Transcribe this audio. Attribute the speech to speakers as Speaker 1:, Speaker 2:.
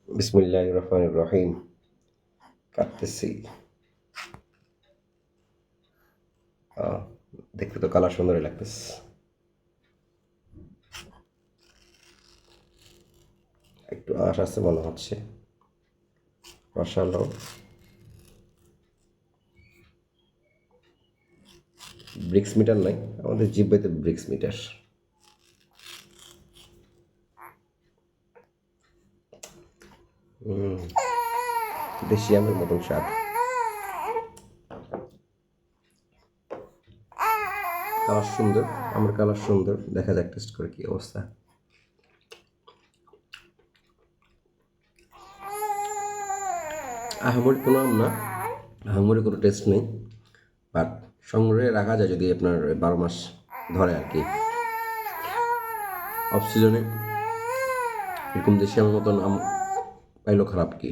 Speaker 1: বিসমিল্লাহির রহমানির রহিম। কাটতেছি। আহ, দেখতে তো কালার সুন্দরই লাগতেছে। একটু আঁশ আছে মনে হচ্ছে। মাশাআল্লাহ। ব্রিক্স মিটার নাই, আমাদের জিব্বাইতে ব্রিক্স মিটার। দেশি আমের মতন স্বাদ। কালার সুন্দর, আমের কালার সুন্দর। দেখা যাক টেস্ট করে কি অবস্থা। আহামরি কোনো আম না, আহামরি কোনো টেস্ট নেই, বাট সংগ্রহে রাখা যায় যদি আপনার 12 মাস ধরে আর কি। অফ সিজনে এরকম দেশি আমের মতন আম পাইলেও খারাপ কি।